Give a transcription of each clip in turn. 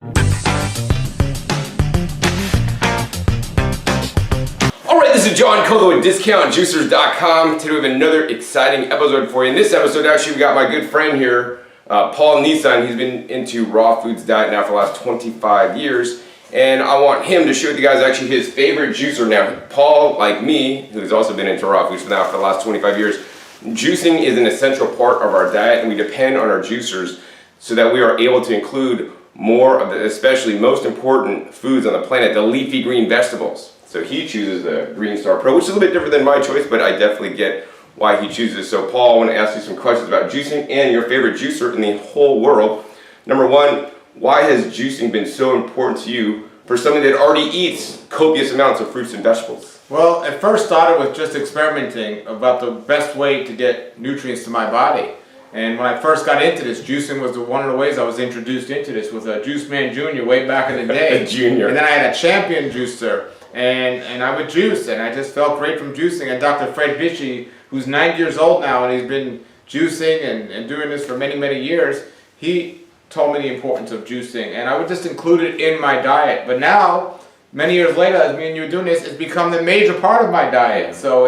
Alright, this is John Kogo with DiscountJuicers.com. Today we have another exciting episode for you. In this episode, actually, we got my good friend here, Paul Nissan. He's been into raw foods diet now for the last 25 years. And I want him to show you guys actually his favorite juicer. Now, Paul, like me, who's also been into raw foods now for the last 25 years, juicing is an essential part of our diet, and we depend on our juicers so that we are able to include more of the, especially most important foods on the planet, the leafy green vegetables. So he chooses the Green Star Pro, which is a little bit different than my choice, but I definitely get why he chooses. So Paul, I want to ask you some questions about juicing and your favorite juicer in the whole world. Number one, why has juicing been so important to you for somebody that already eats copious amounts of fruits and vegetables? Well, it first started with just experimenting about the best way to get nutrients to my body. And when I first got into this, juicing was one of the ways I was introduced into this with a Juice Man Jr. way back in the day. Junior. And then I had a Champion juicer, and I would juice, and I just felt great from juicing. And Dr. Fred Vichy, who's 90 years old now, and he's been juicing and doing this for many, many years, he told me the importance of juicing, and I would just include it in my diet. But now, many years later, as me and you are doing this, it's become the major part of my diet. So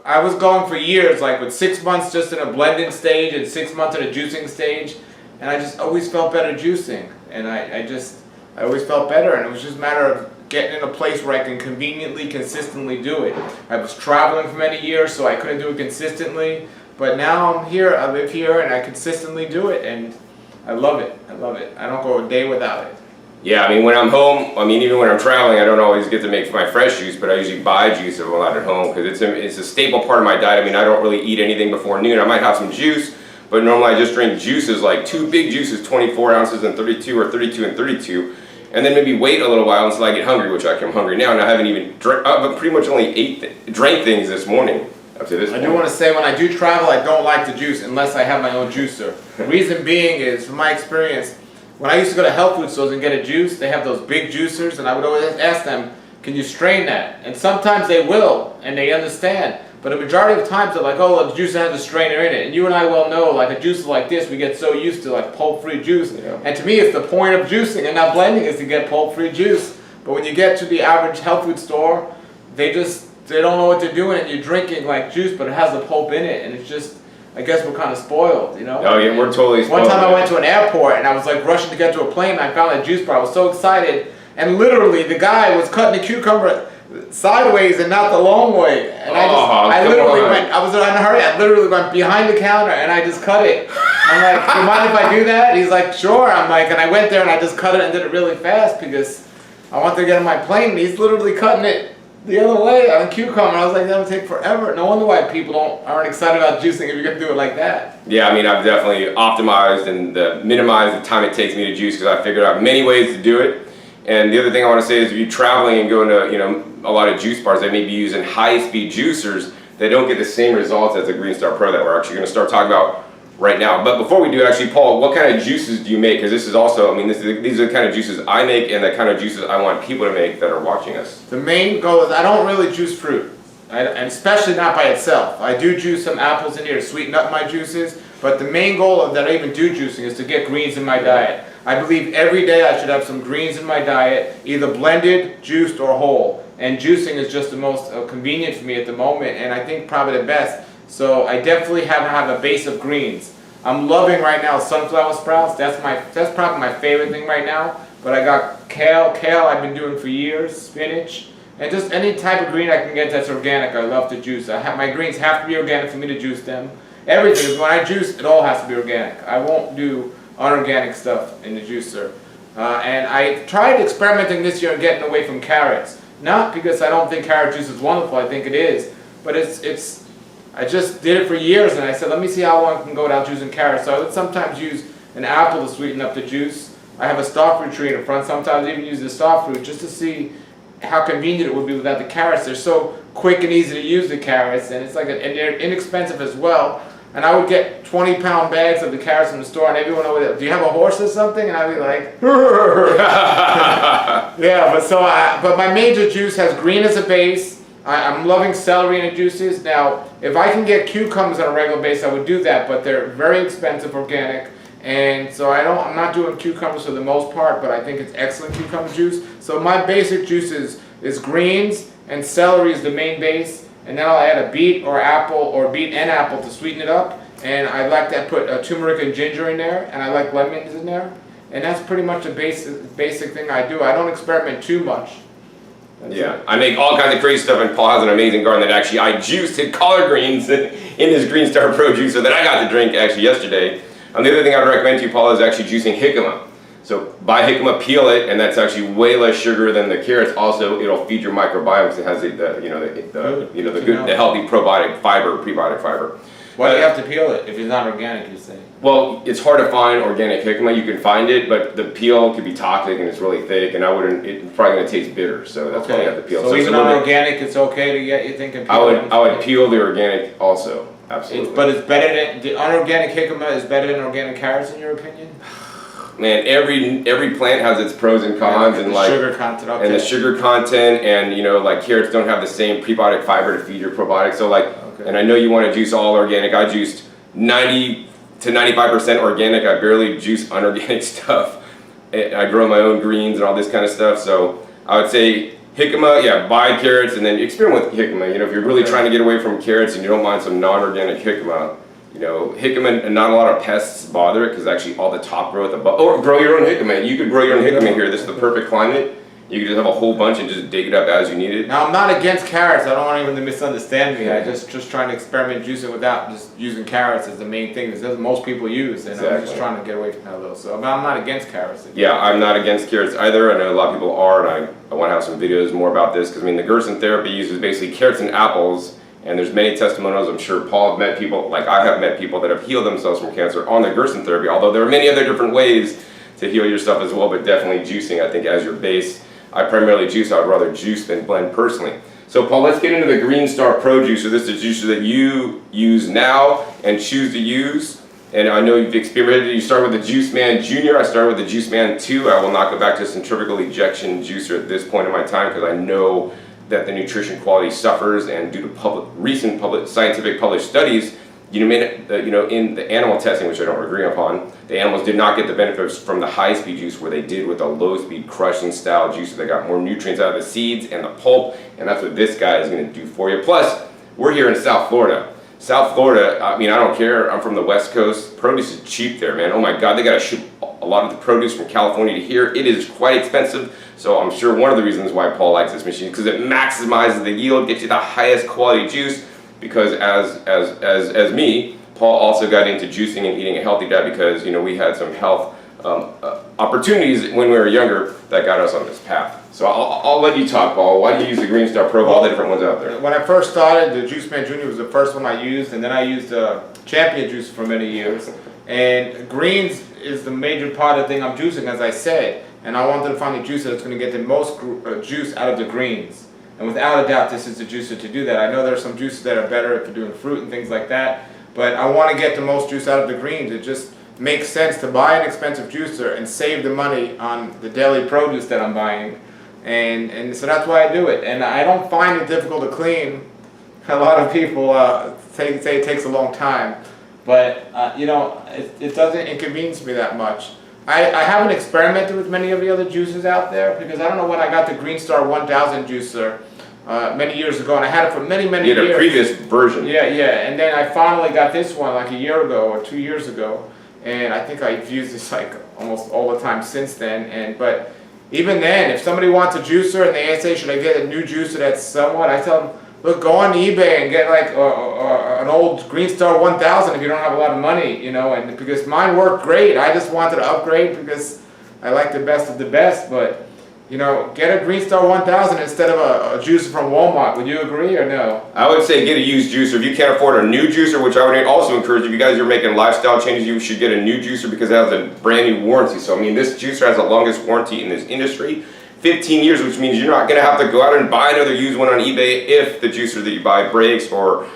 I was going for years, like with 6 months just in a blending stage and 6 months in a juicing stage, and I just always felt better juicing, and I always felt better, and it was just a matter of getting in a place where I can conveniently, consistently do it. I was traveling for many years, so I couldn't do it consistently, but now I'm here, I live here, and I consistently do it, and I love it. I love it. I don't go a day without it. Yeah, I mean, when I'm home, even when I'm traveling, I don't always get to make my fresh juice, but I usually buy juice if I'm not at home because it's a staple part of my diet. I mean, I don't really eat anything before noon. I might have some juice, but normally I just drink juices, like 2 big juices, 24 ounces and 32, or 32 and 32, and then maybe wait a little while until I get hungry, which I'm hungry now, and I haven't even but pretty much only drank things this morning. Up to this point. I do want to say, when I do travel, I don't like to juice unless I have my own juicer. The reason being is, from my experience, when I used to go to health food stores and get a juice, they have those big juicers, and I would always ask them, can you strain that? And sometimes they will, and they understand. But a majority of times they're like, oh, the juicer has a strainer in it. And you and I well know, like a juicer like this, we get so used to like pulp-free juice. Yeah. And to me, it's the point of juicing and not blending is to get pulp-free juice. But when you get to the average health food store, they don't know what they're doing, and you're drinking like juice, but it has the pulp in it, and it's just, I guess we're kind of spoiled, you know? Oh yeah, we're totally spoiled. One time I went to an airport, and I was like rushing to get to a plane, and I found a juice bar. I was so excited, and literally the guy was cutting the cucumber sideways and not the long way. And I was in a hurry, I literally went behind the counter, and I just cut it. I'm like, do you mind if I do that? He's like, sure. I'm like, and I went there, and I just cut it and did it really fast because I wanted to get on my plane, and he's literally cutting it the other way on cucumber. I was like, that would take forever. No wonder why people aren't excited about juicing if you're going to do it like that. Yeah, I mean, I've definitely optimized and minimized the time it takes me to juice because I figured out many ways to do it. And the other thing I want to say is if you're traveling and going to, a lot of juice bars, they may be using high-speed juicers, they don't get the same results as the Green Star Pro that we're actually going to start talking about right now. But before we do, actually, Paul, what kind of juices do you make? Because this is also, these are the kind of juices I make and the kind of juices I want people to make that are watching us. The main goal is I don't really juice fruit, and especially not by itself. I do juice some apples in here to sweeten up my juices, but the main goal of that I even do juicing is to get greens in my diet. I believe every day I should have some greens in my diet, either blended, juiced, or whole. And juicing is just the most convenient for me at the moment, and I think probably the best. So I definitely have a base of greens. I'm loving right now sunflower sprouts. That's probably my favorite thing right now. But I got kale. Kale I've been doing for years. Spinach, and just any type of green I can get that's organic. I love to juice. My greens have to be organic for me to juice them. Everything. When I juice, it all has to be organic. I won't do unorganic stuff in the juicer. And I tried experimenting this year and getting away from carrots. Not because I don't think carrot juice is wonderful. I think it is. But I just did it for years, and I said, let me see how long I can go without juicing carrots. So I would sometimes use an apple to sweeten up the juice. I have a starfruit tree in the front. Sometimes I even use the starfruit just to see how convenient it would be without the carrots. They're so quick and easy to use, the carrots, and and they're inexpensive as well. And I would get 20-pound bags of the carrots from the store, and everyone over there, do you have a horse or something? And I'd be like, yeah. But my major juice has green as a base. I'm loving celery in the juices. Now, if I can get cucumbers on a regular basis, I would do that, but they're very expensive organic. And so I'm not doing cucumbers for the most part, but I think it's excellent cucumber juice. So my basic juice is greens, and celery is the main base. And then I'll add a beet or apple, or beet and apple to sweeten it up. And I like to put turmeric and ginger in there, and I like lemons in there. And that's pretty much the basic thing I do. I don't experiment too much. Yeah, I make all kinds of crazy stuff, and Paul has an amazing garden that actually I juiced collard greens in his Green Star Pro juicer that I got to drink actually yesterday. The other thing I'd recommend to you, Paul, is actually juicing jicama. So buy jicama, peel it, and that's actually way less sugar than the carrots. Also, it'll feed your microbiome because it has the healthy probiotic fiber, prebiotic fiber. Why do you have to peel it if it's not organic, you say? Well, it's hard to find organic jicama. You can find it, but the peel could be toxic and it's really thick, and it's probably going to taste bitter. So that's why you have to peel. So even on organic, it's okay to get, you think? I would peel the organic also. Absolutely. But it's better than the unorganic jicama is better than organic carrots in your opinion? Man, every plant has its pros and cons, and like sugar content, okay. And the sugar content, and like carrots don't have the same prebiotic fiber to feed your probiotics. So like, and I know you want to juice all organic. I juiced 90 to 95% organic. I barely juice unorganic stuff. I grow my own greens and all this kind of stuff. So I would say jicama, yeah, buy carrots and then experiment with jicama. If you're really trying to get away from carrots and you don't mind some non-organic jicama, jicama, and not a lot of pests bother it because actually all the top growth or grow your own jicama. You could grow your own jicama here. This is the perfect climate. You could just have a whole bunch and just dig it up as you need it. Now I'm not against carrots. I don't want anyone to misunderstand me. I just trying to experiment juicing without just using carrots as the main thing. That's what most people use, and I'm just trying to get away from that a little. So I'm not against carrots. Yeah, I'm not against carrots either. I know a lot of people are, and I want to have some videos more about this because the Gerson therapy uses basically carrots and apples. And there's many testimonials. I'm sure Paul have met people, like I have met people that have healed themselves from cancer on the Gerson therapy, although there are many other different ways to heal yourself as well, but definitely juicing, I think, as your base. I primarily juice. I would rather juice than blend personally. So Paul, let's get into the Green Star Pro juicer. This is a juicer that you use now and choose to use. And I know you've experimented. You start with the Juice Man Junior. I started with the Juice Man 2. I will not go back to centrifugal ejection juicer at this point in my time because I know that the nutrition quality suffers, and due to recent scientific published studies, in the animal testing, which I don't agree upon, the animals did not get the benefits from the high-speed juice where they did with the low-speed crushing style juice. They got more nutrients out of the seeds and the pulp, and that's what this guy is going to do for you. Plus, we're here in South Florida. South Florida, I don't care. I'm from the West Coast. Produce is cheap there, man. Oh my God, they got to ship a lot of the produce from California to here. It is quite expensive. So I'm sure one of the reasons why Paul likes this machine is because it maximizes the yield, gets you the highest quality juice. Because as me, Paul also got into juicing and eating a healthy diet because we had some health opportunities when we were younger that got us on this path. So I'll let you talk, Paul. Why do you use the Green Star Pro? All the different ones out there. When I first started, the Juice Man Junior was the first one I used, and then I used Champion Juice for many years. And greens is the major part of the thing I'm juicing, as I said. And I wanted to find a juicer that's going to get the most juice out of the greens. And without a doubt, this is the juicer to do that. I know there are some juices that are better for doing fruit and things like that, but I want to get the most juice out of the greens. It just makes sense to buy an expensive juicer and save the money on the daily produce that I'm buying. And so that's why I do it. And I don't find it difficult to clean. A lot of people say it takes a long time, but it doesn't inconvenience me that much. I haven't experimented with many of the other juices out there because I don't know when I got the Green Star 1000 juicer many years ago, and I had it for many years. You had a previous version. Yeah, and then I finally got this one like a year ago or 2 years ago, and I think I've used this like almost all the time since then. But even then, if somebody wants a juicer and they say, should I get a new juicer that's somewhat, I tell them, look, go on eBay and get like an old Green Star 1000 if you don't have a lot of money, and because mine worked great. I just wanted to upgrade because I like the best of the best, but get a Green Star 1000 instead of a juicer from Walmart. Would you agree or no? I would say get a used juicer. If you can't afford a new juicer, which I would also encourage, if you guys are making lifestyle changes, you should get a new juicer because it has a brand new warranty. So this juicer has the longest warranty in this industry. 15 years, which means you're not going to have to go out and buy another used one on eBay if the juicer that you buy breaks or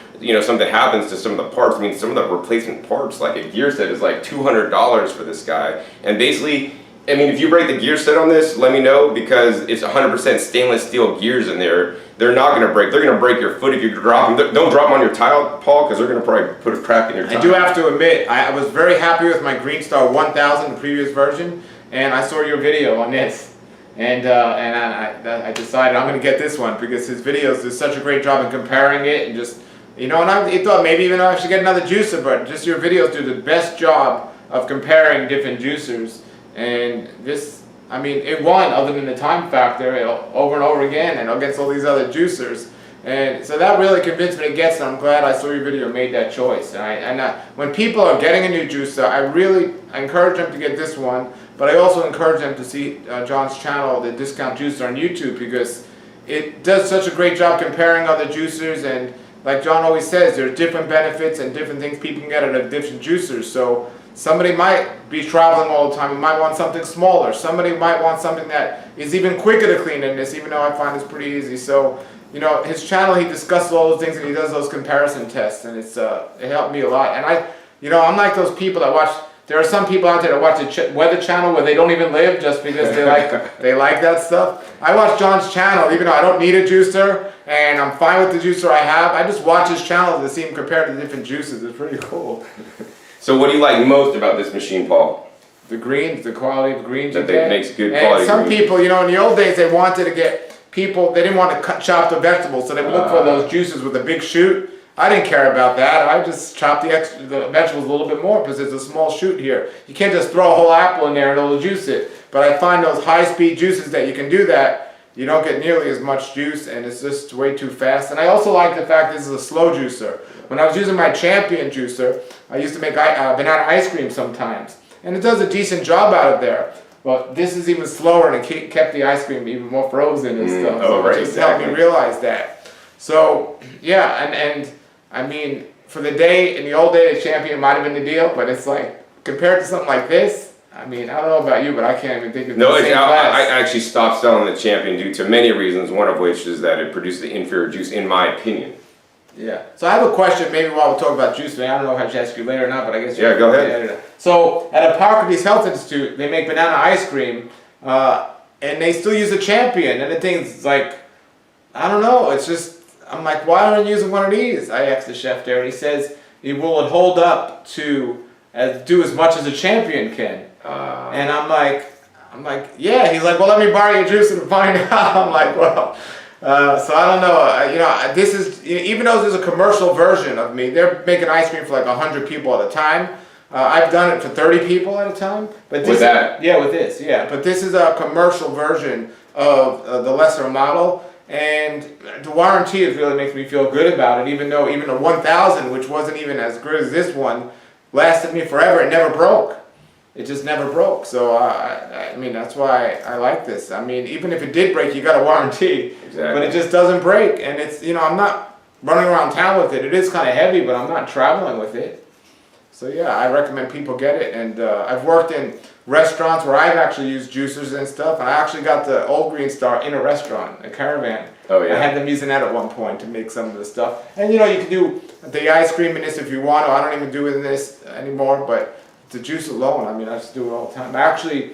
something happens to some of the parts. Some of the replacement parts, like a gear set, is like $200 for this guy. And basically, if you break the gear set on this, let me know because it's 100% stainless steel gears in there. they're not going to break. They're going to break your foot if you drop them. Don't drop them on your tile, Paul, because they're going to probably put a crack in your tile. I do have to admit, I was very happy with my Green Star 1000, the previous version, and I saw your video on this. And I decided I'm going to get this one because his videos do such a great job in comparing it and just, and I thought maybe even I should get another juicer, but just your videos do the best job of comparing different juicers. And this, it won other than the time factor over and over again and against all these other juicers. And so that really convinced me to get some. I'm glad I saw your video and made that choice. And when people are getting a new juicer, I encourage them to get this one, but I also encourage them to see John's channel, the Discount Juicer on YouTube, because it does such a great job comparing other juicers. And like John always says, there's different benefits and different things people can get out of different juicers. So somebody might be traveling all the time and might want something smaller. Somebody might want something that is even quicker to clean than this, even though I find this pretty easy. So, his channel, he discusses all those things and he does those comparison tests, and it helped me a lot. And I'm like those people that watch. There are some people out there that watch the Weather Channel where they don't even live just because they like that stuff. I watch John's channel even though I don't need a juicer and I'm fine with the juicer I have. I just watch his channel to see him compare to different juices. It's pretty cool. So what do you like most about this machine, Paul? The greens, the quality of the greens. That makes good and quality. Some people, in the old days, they wanted to get they didn't want to chop the vegetables, so they would look for those juices with a big shoot. I didn't care about that. I just chopped the vegetables a little bit more because there's a small shoot here. You can't just throw a whole apple in there and it'll juice it. But I find those high-speed juices that you can do that, you don't get nearly as much juice and it's just way too fast. And I also like the fact this is a slow juicer. When I was using my Champion juicer, I used to make banana ice cream sometimes. And it does a decent job out of there. But this is even slower and it kept the ice cream even more frozen and stuff. So it just helped me realize that. So, yeah, and for the day, in the old day, the Champion might have been the deal, but it's like, compared to something like this, I don't know about you, but I can't even think of the same class. I actually stopped selling the Champion due to many reasons, one of which is that it produced the inferior juice, in my opinion. Yeah. So I have a question maybe while we talk about juice. I don't know if I should ask you later or not, but I guess yeah, go ahead. So at Hippocrates Health Institute, they make banana ice cream, and they still use a Champion. And the thing's like, I don't know. It's just, I'm like, why aren't you using one of these? I asked the chef there, and he says, will it hold up to do as much as a Champion can? And I'm like, yeah. He's like, well, let me borrow your juicer to find out. I'm like, well. So I don't know, this is, even though there's a commercial version of me, they're making ice cream for like 100 people at a time. I've done it for 30 people at a time. But this with that? Yeah, with this, yeah. But this is a commercial version of the lesser model. And the warranty really makes me feel good about it, even though even the 1000, which wasn't even as good as this one, lasted me forever. It never broke. It just never broke. So, that's why I like this. Even if it did break, you got a warranty. Exactly. But it just doesn't break. And it's, I'm not running around town with it. It is kind of heavy, but I'm not traveling with it. So, yeah, I recommend people get it. And I've worked in restaurants where I've actually used juicers and stuff. And I actually got the old Green Star in a restaurant, a Caravan. Oh, yeah. I had them using that at one point to make some of the stuff. And, you can do the ice cream in this if you want to. I don't even do it in this anymore, but the juice alone, I just do it all the time. Actually,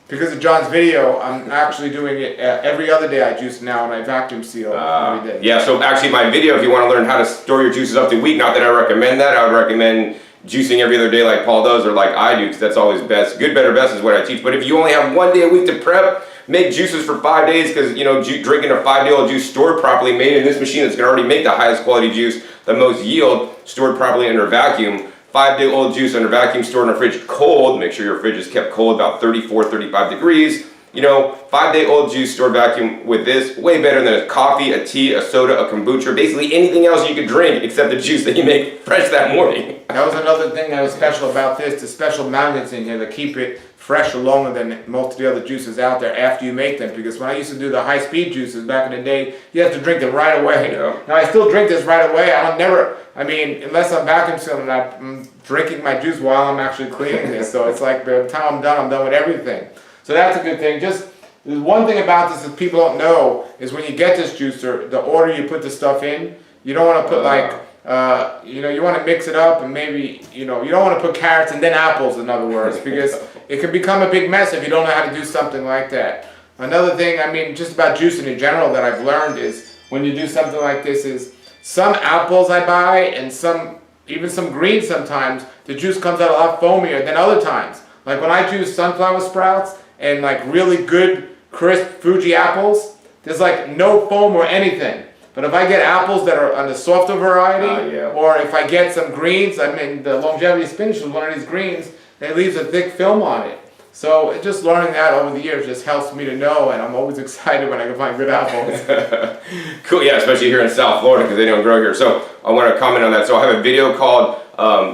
because of John's video, I'm actually doing it every other day. I juice now and I vacuum seal every day. Yeah, so actually my video, if you want to learn how to store your juices up to a week, not that I recommend that, I would recommend juicing every other day like Paul does or like I do, because that's always best. Good, better, best is what I teach. But if you only have 1 day a week to prep, make juices for 5 days, because drinking a 5-day-old juice stored properly, made in this machine that's going to already make the highest quality juice, the most yield, stored properly under vacuum. 5-day-old juice under vacuum, stored in a fridge cold. Make sure your fridge is kept cold, about 34, 35 degrees. 5-day-old juice stored vacuum with this, way better than a coffee, a tea, a soda, a kombucha, basically anything else you could drink except the juice that you make fresh that morning. That was another thing that was special about this, the special magnets in here that keep it fresher longer than most of the other juices out there after you make them. Because when I used to do the high-speed juices back in the day, you have to drink them right away. Yeah. Now I still drink this right away. Unless I'm vacuum sealing, I'm drinking my juice while I'm actually cleaning this. So it's like by the time I'm done with everything. So that's a good thing. Just there's one thing about this that people don't know is when you get this juicer, the order you put the stuff in, you don't want to put you want to mix it up and maybe, you don't want to put carrots and then apples, in other words, because it can become a big mess if you don't know how to do something like that. Another thing, just about juicing in general that I've learned is when you do something like this is some apples I buy and even some greens sometimes, the juice comes out a lot foamier than other times. Like when I juice sunflower sprouts and like really good crisp Fuji apples, there's like no foam or anything. But if I get apples that are on the softer variety, or if I get some greens, I mean the longevity spinach was one of these greens, that leaves a thick film on it. So just learning that over the years just helps me to know, and I'm always excited when I can find good apples. Cool, yeah, especially here in South Florida because they don't grow here. So I want to comment on that. So I have a video called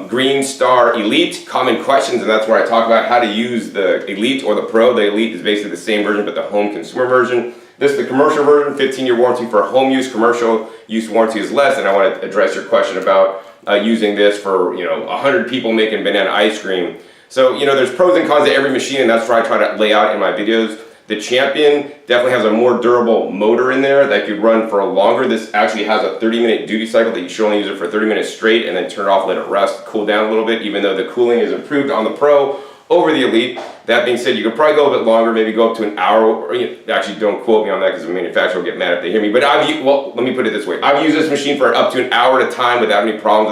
Green Star Elite, Common Questions, and that's where I talk about how to use the Elite or the Pro. The Elite is basically the same version, but the home consumer version. This is the commercial version, 15-year warranty for home use. Commercial use warranty is less, and I want to address your question about using this for 100 people making banana ice cream. So, there's pros and cons to every machine, and that's what I try to lay out in my videos. The Champion definitely has a more durable motor in there that could run for a longer. This actually has a 30-minute duty cycle that you should only use it for 30 minutes straight and then turn it off, let it rest, cool down a little bit, even though the cooling is improved on the Pro over the Elite. That being said, you could probably go a bit longer, maybe go up to an hour, or actually don't quote me on that because the manufacturer will get mad if they hear me, but let me put it this way. I've used this machine for up to an hour at a time without any problems,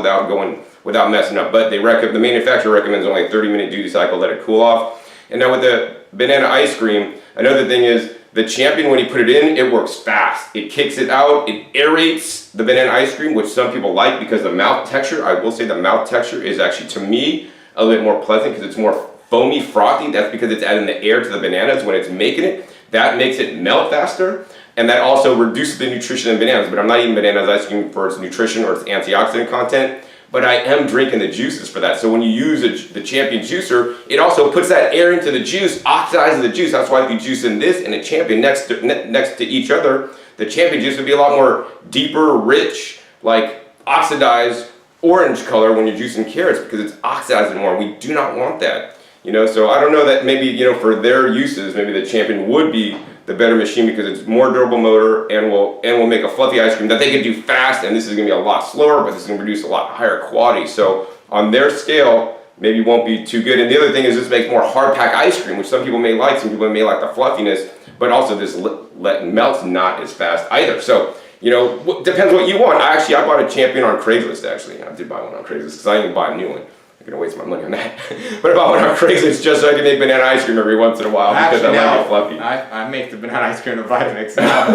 without messing up, but the manufacturer recommends only a 30-minute duty cycle, let it cool off. And now with the banana ice cream, another thing is the Champion, when you put it in, it works fast. It kicks it out, it aerates the banana ice cream, which some people like because the mouth texture, I will say the mouth texture is actually, to me, a little bit more pleasant because it's more foamy, frothy. That's because it's adding the air to the bananas when it's making it. That makes it melt faster, and that also reduces the nutrition in bananas. But I'm not eating bananas ice cream for its nutrition or its antioxidant content, but I am drinking the juices for that. So when you use the Champion juicer, it also puts that air into the juice, oxidizes the juice. That's why if you juice in this and a Champion next to each other, the Champion juice would be a lot more deeper, rich, like oxidized orange color when you're juicing carrots because it's oxidizing more. We do not want that. So I don't know that maybe, for their uses, maybe the Champion would be the better machine because it's more durable motor and will make a fluffy ice cream that they can do fast, and this is going to be a lot slower, but this is going to produce a lot higher quality. So on their scale, maybe won't be too good. And the other thing is this makes more hard pack ice cream, which some people may like. Some people may like the fluffiness, but also this melts not as fast either. So, depends what you want. I bought a Champion on Craigslist, actually. I did buy one on Craigslist because I didn't buy a new one. I'm going to waste my money on that. But I bought one on Craigslist just so I can make banana ice cream every once in a while because I like it fluffy. I make the banana ice cream in Vitamix now.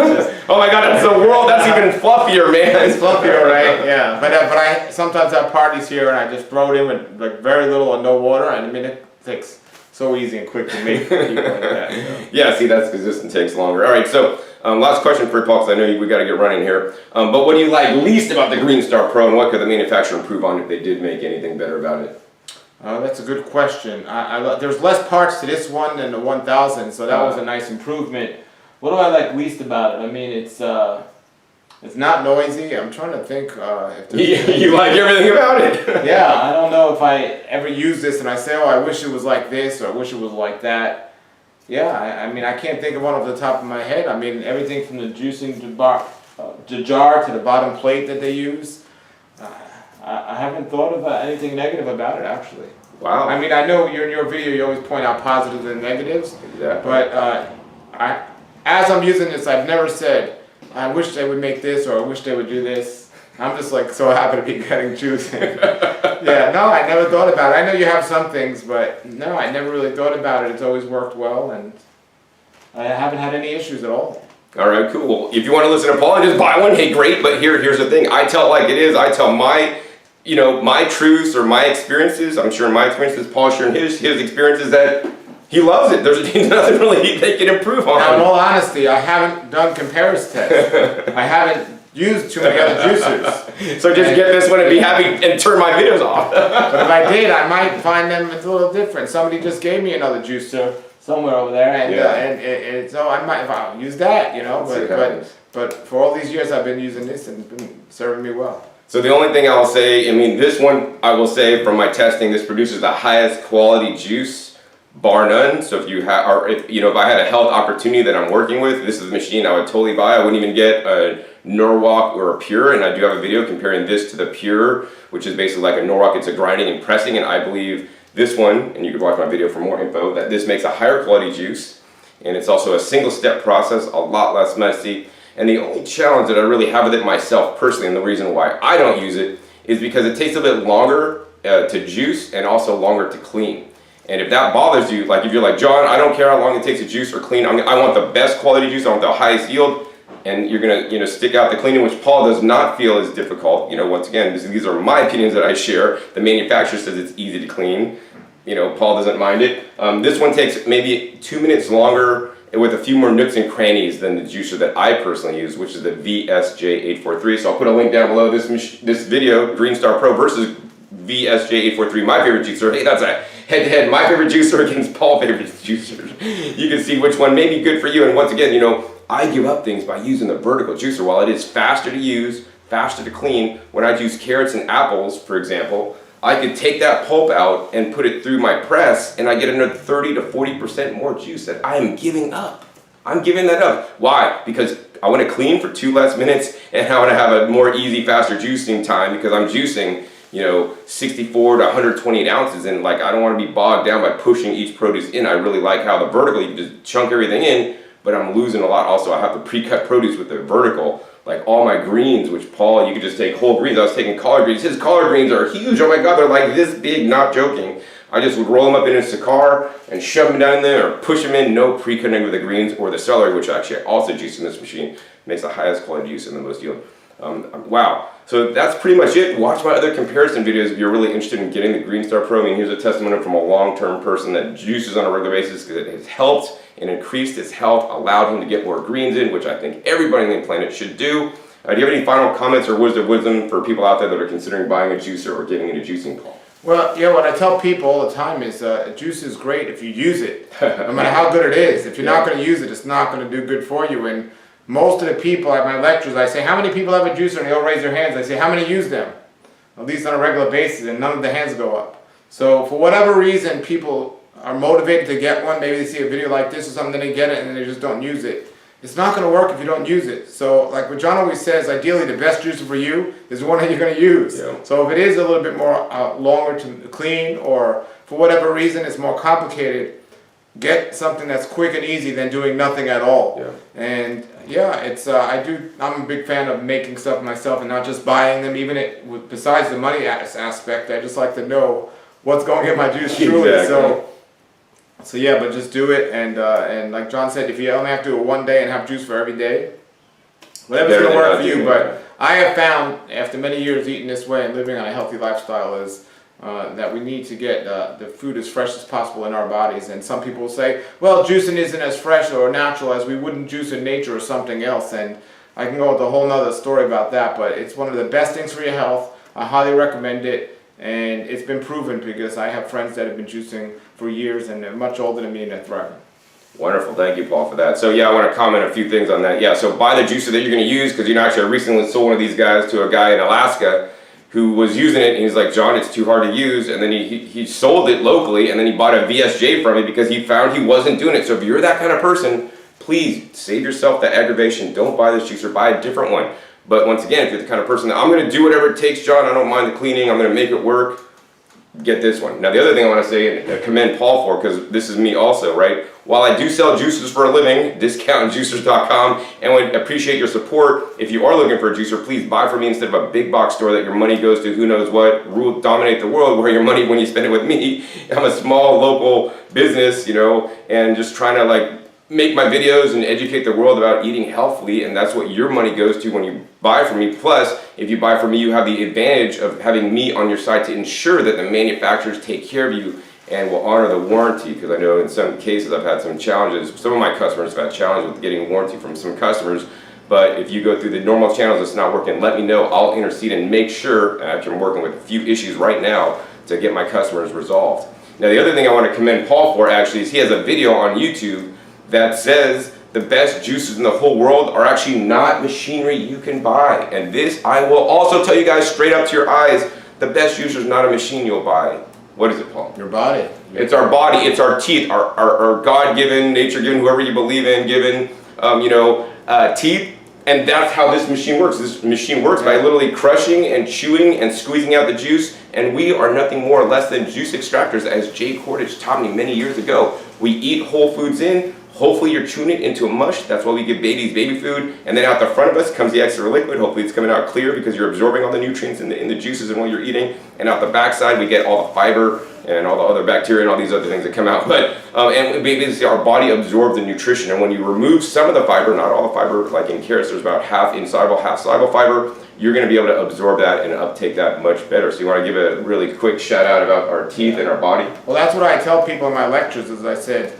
Oh my God, that's even fluffier, man. It's fluffier, right? Yeah. But I sometimes have parties here and I just throw it in with like very little or no water, and it takes so easy and quick to make for people like that. So. Yeah, see, that's because this one takes longer. All right, so last question for you, Paul, because I know we got to get running here. But what do you like least about the Green Star Pro, and what could the manufacturer improve on if they did make anything better about it? That's a good question. There's less parts to this one than the 1000, so that was a nice improvement. What do I like least about it? I mean, it's not noisy. I'm trying to think if there's you like everything about it. Yeah, I don't know if I ever use this and I say, oh, I wish it was like this or I wish it was like that. Yeah, I mean, I can't think of one off the top of my head. I mean, everything from the juicing jar to the bottom plate that they use. I haven't thought about anything negative about it, actually. Wow. I mean, I know in your video you always point out positives and negatives. Exactly. But as I'm using this, I've never said, I wish they would make this or I wish they would do this. I'm just like so happy to be getting juicing. Yeah, no, I never thought about it. I know you have some things, but no, I never really thought about it. It's always worked well, and I haven't had any issues at all. All right, cool. Well, if you want to listen to Paul and just buy one, hey, great. But here's the thing. I tell it like it is. I tell my truths or my experiences. I'm sharing my experiences. Paul's sharing his experiences that he loves it. There's nothing really they can improve on. Now, in all honesty, I haven't done comparison tests. I haven't used too many other juicers. So just get this one and be happy and turn my videos off. But if I did, I might find them it's a little different. Somebody just gave me another juicer somewhere over there, and so I might use that, But for all these years, I've been using this and it's been serving me well. So the only thing I'll say, this one, I will say from my testing, this produces the highest quality juice, bar none. So if I had a health opportunity that I'm working with, this is a machine I would totally buy. I wouldn't even get a Norwalk or a Pure, and I do have a video comparing this to the Pure, which is basically like a Norwalk. It's a grinding and pressing, and I believe this one, and you can watch my video for more info, that this makes a higher quality juice, and it's also a single step process, a lot less messy. And the only challenge that I really have with it myself personally, and the reason why I don't use it, is because it takes a bit longer to juice and also longer to clean. And if that bothers you, like if you're like, John, I don't care how long it takes to juice or clean, I want the best quality juice, I want the highest yield, and you're gonna stick out the cleaning, which Paul does not feel is difficult. Once again, these are my opinions that I share. The manufacturer says it's easy to clean. Paul doesn't mind it. This one takes maybe 2 minutes longer with a few more nooks and crannies than the juicer that I personally use, which is the VSJ843. So I'll put a link down below this video, Green Star Pro versus VSJ843, my favorite juicer. Hey, that's a head-to-head, my favorite juicer against Paul's favorite juicer. You can see which one may be good for you. And once again, I give up things by using the vertical juicer. While it is faster to use, faster to clean, when I juice carrots and apples, for example, I could take that pulp out and put it through my press, and I get another 30 to 40% more juice that I am giving up. I'm giving that up. Why? Because I want to clean for 2 less minutes, and I want to have a more easy, faster juicing time because I'm juicing 64 to 128 ounces, and I don't want to be bogged down by pushing each produce in. I really like how the vertical, you can just chunk everything in, but I'm losing a lot. Also, I have the pre-cut produce with the vertical, like all my greens, which Paul, you could just take whole greens. I was taking collard greens. His collard greens are huge. Oh my God, they're like this big, not joking. I just would roll them up in a Sakar and shove them down there or push them in, no pre-cutting with the greens or the celery, which actually I also juice in this machine. Makes the highest quality juice and the most yield. Wow. So that's pretty much it. Watch my other comparison videos if you're really interested in getting the Green Star Pro. I mean, here's a testimony from a long-term person that juices on a regular basis because it has helped and increased his health, allowed him to get more greens in, which I think everybody on the planet should do. Do you have any final comments or words of wisdom for people out there that are considering buying a juicer or getting into juicing, Paul? Well, yeah, what I tell people all the time is juice is great if you use it, no matter how good it is. If you're not going to use it, it's not going to do good for you. And most of the people at my lectures, I say, how many people have a juicer? And they all raise their hands. I say, how many use them? At least on a regular basis, and none of the hands go up. So for whatever reason, people are motivated to get one. Maybe they see a video like this or something, then they get it, and then they just don't use it. It's not going to work if you don't use it. So like what John always says, ideally the best juicer for you is the one that you're going to use. Yeah. So if it is a little bit more longer to clean, or for whatever reason it's more complicated, get something that's quick and easy than doing nothing at all. Yeah. And yeah, it's I'm a big fan of making stuff myself and not just buying them. Even besides the money aspect, I just like to know what's going to get my juice through it. So yeah, but just do it, and like John said, if you only have to do it one day and have juice for every day, whatever's going to work for you. But I have found, after many years eating this way and living on a healthy lifestyle, is that we need to get the food as fresh as possible in our bodies. And some people will say, well, juicing isn't as fresh or natural as we wouldn't juice in nature or something else. And I can go with a whole nother story about that, but it's one of the best things for your health. I highly recommend it. And it's been proven because I have friends that have been juicing for years and they're much older than me and they're thriving. Wonderful, thank you, Paul, for that. So yeah, I want to comment a few things on that. Yeah, so buy the juicer that you're going to use, because actually I recently sold one of these guys to a guy in Alaska who was using it, and he's like, John, it's too hard to use. And then he sold it locally, and then he bought a VSJ from me because he found he wasn't doing it. So if you're that kind of person, please save yourself that aggravation. Don't buy this juicer, buy a different one. But once again, if you're the kind of person that I'm going to do whatever it takes, John, I don't mind the cleaning, I'm going to make it work, get this one. Now the other thing I want to say and commend Paul for, because this is me also, right? While I do sell juicers for a living, discountjuicers.com, and would appreciate your support. If you are looking for a juicer, please buy from me instead of a big box store that your money goes to who knows what, dominate the world, where your money when you spend it with me. I'm a small local business, and just trying to make my videos and educate the world about eating healthily, and that's what your money goes to when you buy from me. Plus, if you buy from me, you have the advantage of having me on your side to ensure that the manufacturers take care of you and will honor the warranty, because I know in some cases I've had some challenges. Some of my customers have had challenges with getting warranty from some customers, but if you go through the normal channels it's not working, let me know. I'll intercede and make sure, and actually I'm working with a few issues right now to get my customers resolved. Now the other thing I want to commend Paul for actually is he has a video on YouTube that says the best juices in the whole world are actually not machinery you can buy. And this, I will also tell you guys straight up to your eyes, the best juicer is not a machine you'll buy. What is it, Paul? Your body. It's our body, it's our teeth, our God-given, nature-given, whoever you believe in, given, teeth. And that's how this machine works. This machine works by literally crushing and chewing and squeezing out the juice. And we are nothing more or less than juice extractors, as Jay Cordage taught me many years ago. We eat whole foods in, Hopefully you're chewing it into a mush. That's why we give babies baby food. And then out the front of us comes the extra liquid. Hopefully it's coming out clear because you're absorbing all the nutrients in the juices and what you're eating. And out the backside we get all the fiber and all the other bacteria and all these other things that come out. But and basically our body absorbs the nutrition. And when you remove some of the fiber, not all the fiber, like in carrots, there's about half insoluble, half soluble fiber. You're going to be able to absorb that and uptake that much better. So you want to give a really quick shout out about our teeth and our body? Well, that's what I tell people in my lectures, as I said.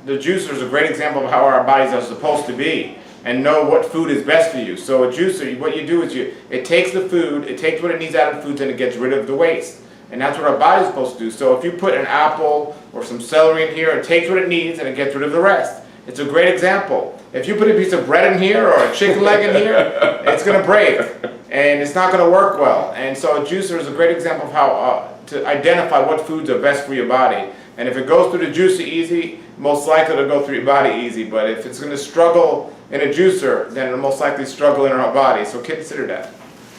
The juicer is a great example of how our bodies are supposed to be and know what food is best for you. So a juicer, what you do is it takes the food, it takes what it needs out of foods, and it gets rid of the waste. And that's what our body is supposed to do. So if you put an apple or some celery in here, it takes what it needs and it gets rid of the rest. It's a great example. If you put a piece of bread in here or a chicken leg in here, it's going to break and it's not going to work well. And so a juicer is a great example of how to identify what foods are best for your body. And if it goes through the juicer easy, most likely it'll go through your body easy. But if it's going to struggle in a juicer, then it'll most likely struggle in our body. So consider that.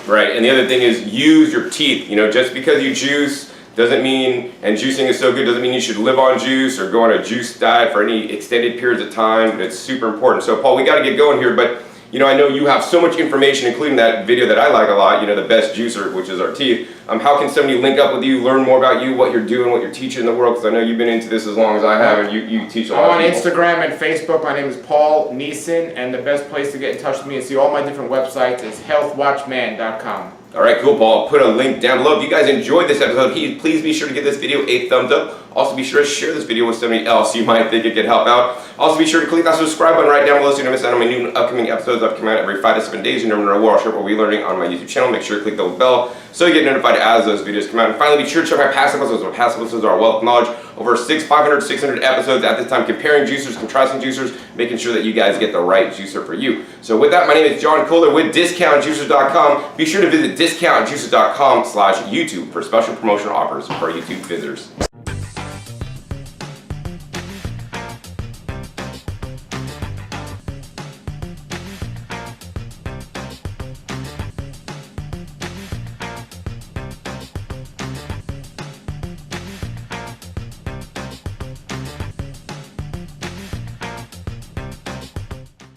Right, and the other thing is use your teeth. You know, just because you juice doesn't mean, and juicing is so good, doesn't mean you should live on juice or go on a juice diet for any extended periods of time. It's super important. So Paul, we got to get going here, but you know, I know you have so much information, including that video that I like a lot, you know, the best juicer, which is our teeth. How can somebody link up with you, learn more about you, what you're doing, what you're teaching in the world? Because I know you've been into this as long as I have, and you teach a lot of people. I'm on Instagram and Facebook. My name is Paul Neeson, and the best place to get in touch with me and see all my different websites is healthwatchman.com. All right, cool, Paul. I'll put a link down below. If you guys enjoyed this episode, please be sure to give this video a thumbs up. Also, be sure to share this video with somebody else you might think it could help out. Also, be sure to click that subscribe button right down below so you don't miss out on my new upcoming episodes that come out every 5 to 7 days. You never know what I'll be learning on my YouTube channel. Make sure to click the bell so you get notified as those videos come out. And finally, be sure to check my past episodes. My past episodes are a wealth of knowledge. Over 500, 600 episodes at this time, comparing juicers, contrasting juicers, making sure that you guys get the right juicer for you. So with that, my name is John Kohler with DiscountJuicers.com. Be sure to visit DiscountJuicers.com/YouTube for special promotional offers for our YouTube visitors.